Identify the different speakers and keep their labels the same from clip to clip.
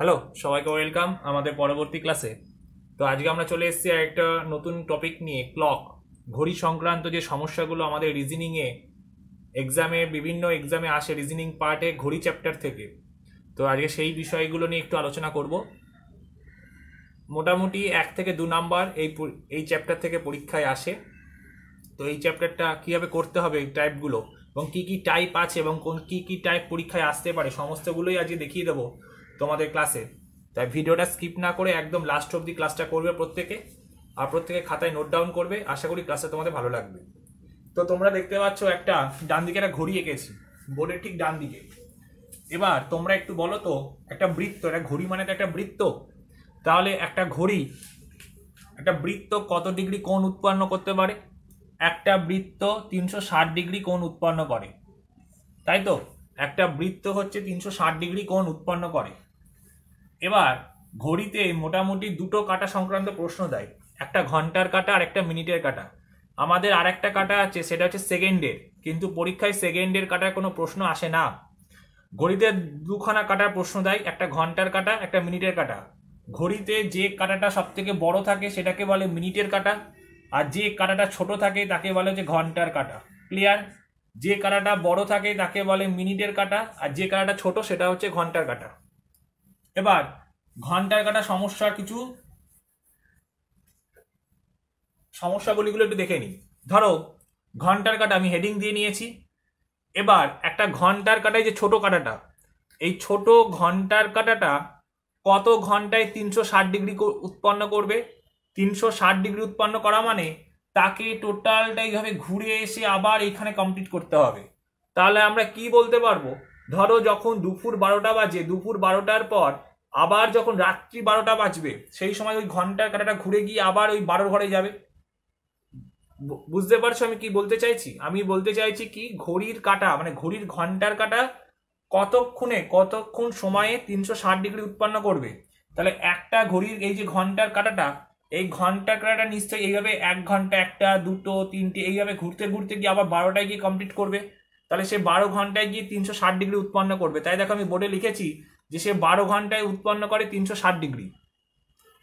Speaker 1: Hello, সবাইকে welcome আমাদের পরবর্তী ক্লাসে। তো আজকে আমরা চলে এসেছি একটা নতুন টপিক নিয়ে, ক্লক, ঘড়ি সংক্রান্ত যে সমস্যাগুলো আমাদের রিজনিংয়ে বিভিন্ন এক্সামে আসে, রিজনিং পার্টে ঘড়ি চ্যাপ্টার থেকে। তো আজকে সেই বিষয়গুলো নিয়ে একটু আলোচনা করব। মোটামুটি 1 থেকে 2 নাম্বার এই চ্যাপ্টার থেকে পরীক্ষায় আসে। তো এই চ্যাপ্টারটা কীভাবে করতে হবে, এই টাইপগুলো এবং কী কী টাইপ আছে এবং কী টাইপ পরীক্ষায় আসতে পারে, সমস্তগুলোই আজকে দেখিয়ে দেবো তোমাদের ক্লাসে। তাই ভিডিওটা স্কিপ না করে একদম লাস্ট অবধি ক্লাসটা করবে প্রত্যেকে, আর প্রত্যেকে খাতায় নোট ডাউন করবে। আশা করি ক্লাসটা তোমাদের ভালো লাগবে। তো তোমরা দেখতে পাচ্ছ একটা ডান দিকে একটা ঘড়ি এঁকেছি বোর্ডের ঠিক ডান দিকে। এবার তোমরা একটু বলো তো, একটা বৃত্ত, একটা ঘড়ি মানে তো একটা বৃত্ত, তাহলে একটা বৃত্ত কত ডিগ্রি কোণ উৎপন্ন করতে পারে? একটা বৃত্ত 360 ডিগ্রি কোণ উৎপন্ন করে, তাই তো? একটা বৃত্ত হচ্ছে 360 ডিগ্রি কোণ উৎপন্ন করে। এবার ঘড়িতে মোটামুটি দুটো কাটা সংক্রান্ত প্রশ্ন দেয়, একটা ঘন্টার কাটা আর একটা মিনিটের কাটা। আমাদের আর একটা কাটা আছে, সেটা হচ্ছে সেকেন্ডের, কিন্তু পরীক্ষায় সেকেন্ডের কাটার কোনো প্রশ্ন আসে না। ঘড়িতে দুখানা কাটার প্রশ্ন দেয়, একটা ঘন্টার কাটা একটা মিনিটের কাটা। ঘড়িতে যে কাটাটা সব থেকে বড় থাকে সেটাকে বলে মিনিটের কাটা, আর যে কাটাটা ছোট থাকে তাকে বলে হচ্ছে ঘন্টার কাটা। ক্লিয়ার? যে কাটাটা বড় থাকে তাকে বলে মিনিটের কাটা, আর যে কাটাটা ছোট সেটা হচ্ছে ঘন্টার কাটা। এবার ঘন্টার কাটা সমস্যার কিছু সমস্যাগুলিগুলো একটু দেখে নিই। ধরো ঘন্টার কাটা আমি হেডিং দিয়ে নিয়েছি। এবার একটা ঘন্টার কাটায় যে ছোট কাটাটা, এই ছোট ঘন্টার কাটাটা কত ঘন্টায় 360 ডিগ্রি উৎপন্ন করবে? 360 ডিগ্রি উৎপন্ন করা মানে তাকে টোটালটা এইভাবে ঘুরে এসে আবার এখানে কমপ্লিট করতে হবে। তাহলে আমরা কি বলতে পারবো? ধরো যখন দুপুর 12টা বাজে, দুপুর 12টার পর আবার যখন রাত্রি 12টা বাজবে, সেই সময় ওই ঘন্টার কাটাটা ঘুরে গিয়ে আবার ওই 12 ঘরে যাবে। বুঝতে পারছো আমি কি বলতে চাইছি? আমি বলতে চাইছি কি, ঘড়ির কাটা মানে ঘড়ির ঘন্টার কাটা কতক্ষণ সময়ে 360 ডিগ্রি উৎপন্ন করবে। তাহলে একটা ঘড়ির এই যে ঘন্টার কাটাটা, এই ঘন্টার কাটাটা নিশ্চয়ই এইভাবে 1 ঘন্টা, একটা দুটো তিনটে এইভাবে ঘুরতে ঘুরতে গিয়ে আবার 12টায় গিয়ে কমপ্লিট করবে। তাহলে সে 12 ঘন্টায় গিয়ে 360 ডিগ্রি উৎপন্ন করবে। তাই দেখো আমি বোর্ডে লিখেছি যে সে 12 ঘন্টায় উৎপন্ন করে 360 ডিগ্রি।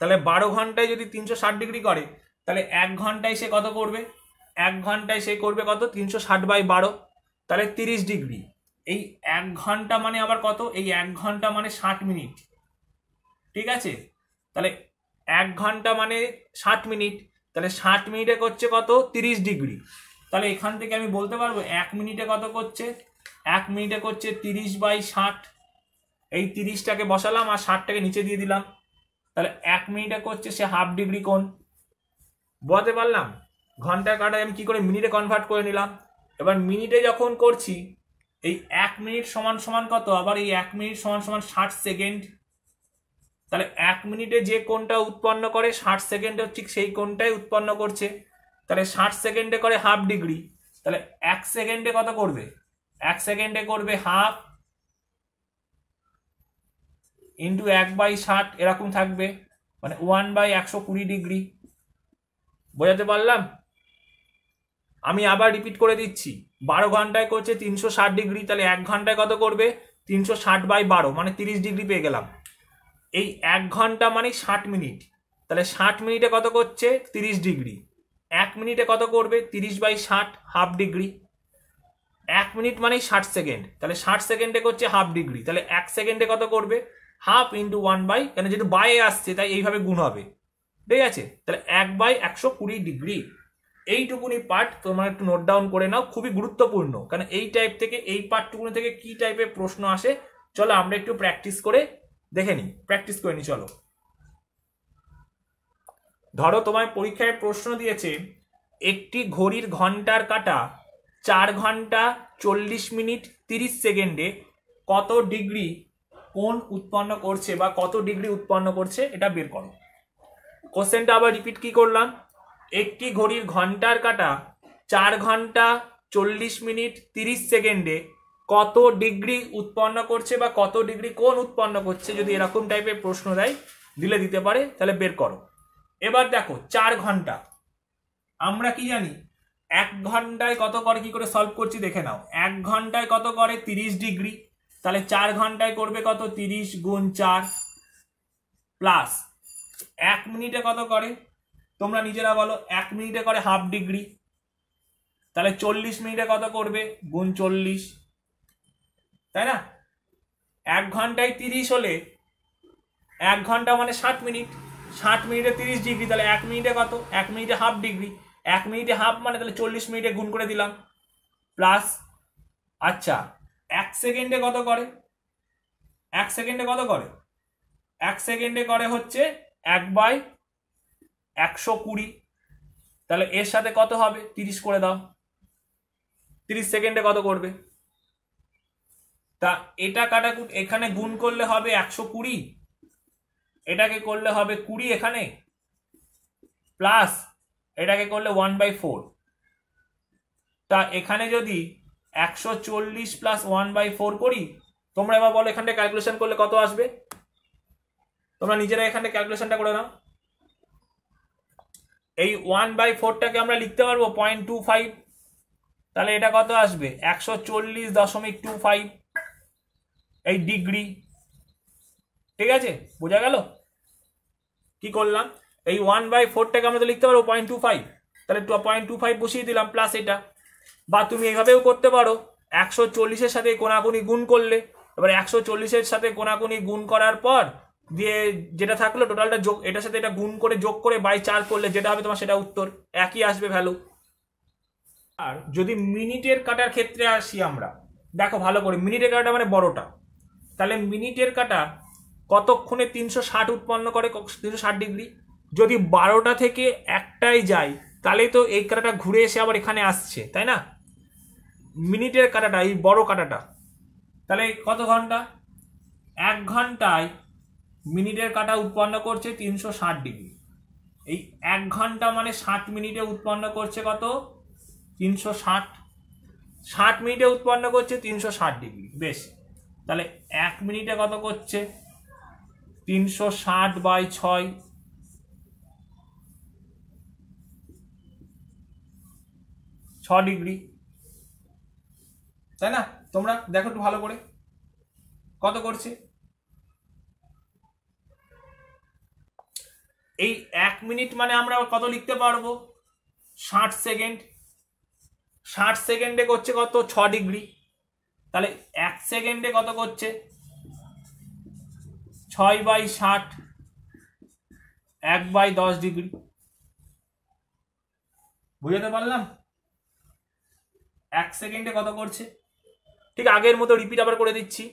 Speaker 1: তাহলে 12 ঘন্টায় যদি 360 ডিগ্রি করে, তাহলে 1 ঘন্টায় সে কত করবে? 1 ঘন্টায় সে করবে কত? 360/12, তাহলে 30 ডিগ্রি। এই 1 ঘন্টা মানে আবার কত? এই 1 ঘন্টা মানে 60 মিনিট। ঠিক আছে? তাহলে 1 ঘন্টা মানে 60 মিনিট, তাহলে 60 মিনিটে করছে কত? 30 ডিগ্রি। তাহলে এখান থেকে আমি বলতে পারবো 1 মিনিটে কত করছে? 1 মিনিটে করছে 30/60। এই 30টাকে বসালাম আর 60টাকে নিচে দিয়ে দিলাম। তাহলে 1 মিনিটে করছে সে হাফ ডিগ্রি কোণ। বোঝাতে পারলাম? ঘন্টার কাটায় আমি কি করে মিনিটে কনভার্ট করে নিলাম। এবার মিনিটে যখন করছি, এই 1 মিনিট সমান সমান কত? আবার এই 1 মিনিট সমান সমান 60 সেকেন্ড। তাহলে 1 মিনিটে যে কোণটা উৎপন্ন করে 60 সেকেন্ডে ঠিক সেই কোণটাই উৎপন্ন করছে। তাহলে 60 সেকেন্ডে করে হাফ ডিগ্রি। তাহলে 1 সেকেন্ডে কত করবে? 1 সেকেন্ডে করবে হাফ ইন্টু 1/60, এরকম থাকবে, মানে 1/120 ডিগ্রি। বোঝাতে পারলাম? আমি আবার রিপিট করে দিচ্ছি, 12 ঘন্টায় করছে 360 ডিগ্রি, তাহলে 1 ঘন্টায় কত করবে? 360/12 মানে 30 ডিগ্রি পেয়ে গেলাম। এই 1 ঘন্টা মানে 60 মিনিট, তাহলে 60 মিনিটে কত করছে? 30 ডিগ্রি। 1 মিনিটে কত করবে? 30/60, হাফ ডিগ্রি। 1 মিনিট মানেই 60 সেকেন্ড, তাহলে 60 সেকেন্ডে করছে হাফ ডিগ্রি, তাহলে 1 সেকেন্ডে কত করবে? হাফ ইন্টু 1/, কেন যেহেতু বাইয়ে আসছে তাই এইভাবে গুণ হবে। ঠিক আছে? তাহলে 1/120 ডিগ্রি। এইটুকুনি পার্ট তোমরা একটু নোট ডাউন করে নাও, খুবই গুরুত্বপূর্ণ, কারণ এই টাইপ থেকে, এই পার্টটুকুনি থেকে কি টাইপের প্রশ্ন আসে চলো আমরা একটু প্র্যাকটিস করে দেখে নিই, প্র্যাকটিস করে নিই। চলো, ধরো তোমার পরীক্ষায় প্রশ্ন দিয়েছে, একটি ঘড়ির ঘন্টার কাটা 4 ঘন্টা 40 মিনিট 30 সেকেন্ডে কত ডিগ্রি কোণ উৎপন্ন করছে বা কত ডিগ্রি উৎপন্ন করছে, এটা বের করো। কোশ্চেনটা আবার রিপিট কি করলাম, একটি ঘড়ির ঘন্টার কাটা 4 ঘন্টা 40 মিনিট 30 সেকেন্ডে কত ডিগ্রি উৎপন্ন করছে বা কত ডিগ্রি কোণ উৎপন্ন করছে। যদি এরকম টাইপের প্রশ্ন দেয়, দিলে দিতে পারে, তাহলে বের করো। এবার দেখো 4 ঘন্টা, আমরা কি জানি 1 ঘন্টায় কত করে, কি করে সলভ করছি দেখে নাও। 1 ঘন্টায় কত করে? 30 ডিগ্রি। তাহলে 4 ঘন্টায় করবে কত? 30 গুণ 4, প্লাস 1 মিনিটে কত করে তোমরা নিজেরা বলো, 1 মিনিটে করে হাফ ডিগ্রি, তাহলে 40 মিনিটে কত করবে গুণ 40, তাই না? 1 ঘন্টায় 30 হলে 1 ঘন্টা মানে 60 মিনিট, 60 মিনিটে 30 ডিগ্রি, তাহলে 1 মিনিটে কত, 1 মিনিটে হাফ ডিগ্রি, 1 মিনিটে হাফ মানে তাহলে 40 মিনিটে গুণ করে দিলাম প্লাস। আচ্ছা 1 সেকেন্ডে কত করে, 1 সেকেন্ডে কত করে, 1 সেকেন্ডে করে হচ্ছে 1/120, তাহলে এর সাথে কত হবে 30 করে দাও, 30 সেকেন্ডে কত করবে, তা এটা কাটাকুট এখানে গুণ করলে হবে 120, এটাকে করলে হবে 20 এখানে, প্লাস এটাকে করলে 1/4, তা এখানে যদি 140 প্লাস 1/4 করি, তোমরা এবার বলো এখানটা ক্যালকুলেশন করলে কত আসবে, তোমরা নিজেরা এখানে ক্যালকুলেশনটা করে নাও। এই 1/4টাকে আমরা লিখতে পারবো 0.25, তাহলে এটা কত আসবে 140.25 এই ডিগ্রি, ঠিক আছে? বোঝা গেল কি করলাম? এই 1/4টাকে আমরা তো লিখতে পারবো 0.25, তাহলে 0.25 বসিয়ে দিলাম প্লাস এটা, বা তুমি এইভাবেও করতে পারো 140-এর সাথে কোনাকুনি গুণ করলে, এবার 140-এর সাথে কোনাকুনি গুণ করার পর দিয়ে যেটা থাকলো টোটালটা যোগ, এটার সাথে এটা গুণ করে যোগ করে বাই 4 করলে যেটা হবে তোমার সেটা উত্তর, একই আসবে ভ্যালু। আর যদি মিনিটের কাটার ক্ষেত্রে আসি আমরা, দেখো ভালো করে, মিনিটের কাটা মানে বড়টা, তাহলে মিনিটের কাটা কতক্ষণে 360 উৎপন্ন করে, 360 ডিগ্রি, যদি 12টা থেকে 1টায় যায় তাহলে তো এই কাটাটা ঘুরে এসে আবার এখানে আসছে, তাই না? মিনিটের কাটাটা এই বড় কাটাটা, তাহলে কত ঘন্টা, 1 ঘন্টায় মিনিটের কাটা উৎপন্ন করছে 360 ডিগ্রি, এই 1 ঘন্টা মানে 60 মিনিটে উৎপন্ন করছে কত 360, 60 মিনিটে উৎপন্ন করছে 360 ডিগ্রি, বেশ, তাহলে 1 মিনিটে কত করছে 360/6, 6 ডিগ্রি, তাই না? তোমরা দেখো একটু ভালো করে কত করছে। এই 1 মিনিট মানে আমরা কত লিখতে পারবো 60 সেকেন্ড, 60 সেকেন্ডে করছে কত 6 ডিগ্রি, তাহলে 1 সেকেন্ডে কত করছে 6/60, 1/10 ডিগ্রি, বুঝতে পারলাম? 1 সেকেন্ডে কত করছে, ঠিক আগের মতো রিপিট আবার করে দিচ্ছি,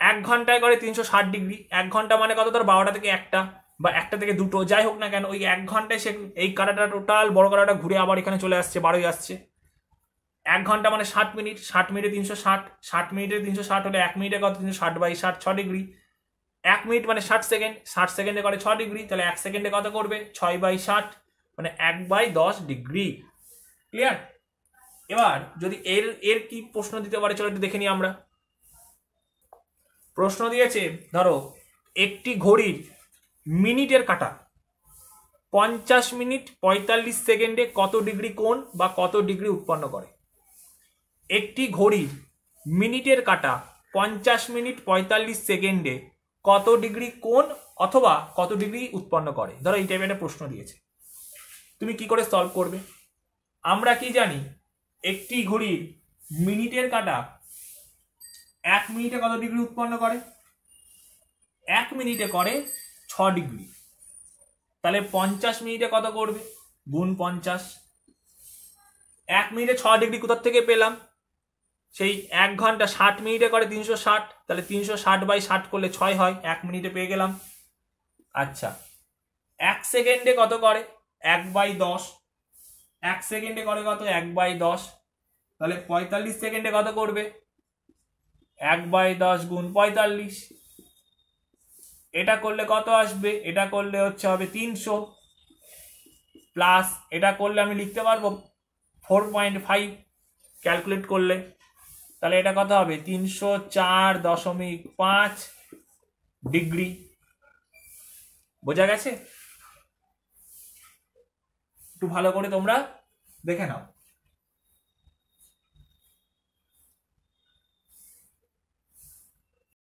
Speaker 1: 1 ঘন্টায় করে 360 ডিগ্রি, 1 ঘন্টা মানে কত, ধর 12টা থেকে 1টা বা 1টা থেকে 2টো, যাই হোক না কেন, ওই 1 ঘন্টায় সে এই কাটাটা টোটাল বড় কাটাটা ঘুরে আবার এখানে চলে আসছে, 12ই আসছে। 1 ঘন্টা মানে 60 মিনিট, 60 মিনিটে 360, 60 মিনিটে 360 হলে 1 মিনিটে কত 360/60, 6 ডিগ্রি, 1 মিনিট মানে 60 সেকেন্ড, 60 সেকেন্ডে করে 6 ডিগ্রি, তাহলে 1 সেকেন্ডে কত করবে 6/60 মানে 1/10 ডিগ্রি, ক্লিয়ার? এবার যদি এর কি প্রশ্ন দিতে পারে চলো একটু দেখে নিই আমরা। প্রশ্ন দিয়েছে ধরো একটি ঘড়ির মিনিটের কাঁটা 50 মিনিট 45 সেকেন্ডে কত ডিগ্রি কোণ বা কত ডিগ্রি উৎপন্ন করে। একটি ঘড়ির মিনিটের কাঁটা 50 মিনিট 45 সেকেন্ডে কত ডিগ্রি কোণ অথবা কত ডিগ্রি উৎপন্ন করে, ধরো এই টাইপের একটা প্রশ্ন দিয়েছে, তুমি কি করে সলভ করবে? আমরা কি জানি একটি ঘড়ির মিনিটের কাঁটা 1 মিনিটে কত ডিগ্রি উৎপন্ন করে, 1 মিনিটে করে 6 ডিগ্রি, তাহলে 50 মিনিটে কত করবে গুণ 50, 1 মিনিটে 6 ডিগ্রি কোথা থেকে পেলাম, সেই 1 ঘন্টা 60 মিনিটে করে 360, তাহলে 360/60 করলে 6 হয়, 1 মিনিটে পেয়ে গেলাম। আচ্ছা 1 সেকেন্ডে কত করে 1/10, 1 সেকেন্ডে করে কত 1/10, তাহলে 45 সেকেন্ডে কত করবে 1/10 গুণ 45, এটা করলে কত আসবে, এটা করলে হচ্ছে হবে 300, প্লাস এটা করলে আমি লিখতে পারবো 4.5 ক্যালকুলেট করলে, তাহলে এটা কত হবে 304.5 ডিগ্রি, বোঝা গেছে? একটু ভালো করে তোমরা দেখে নাও।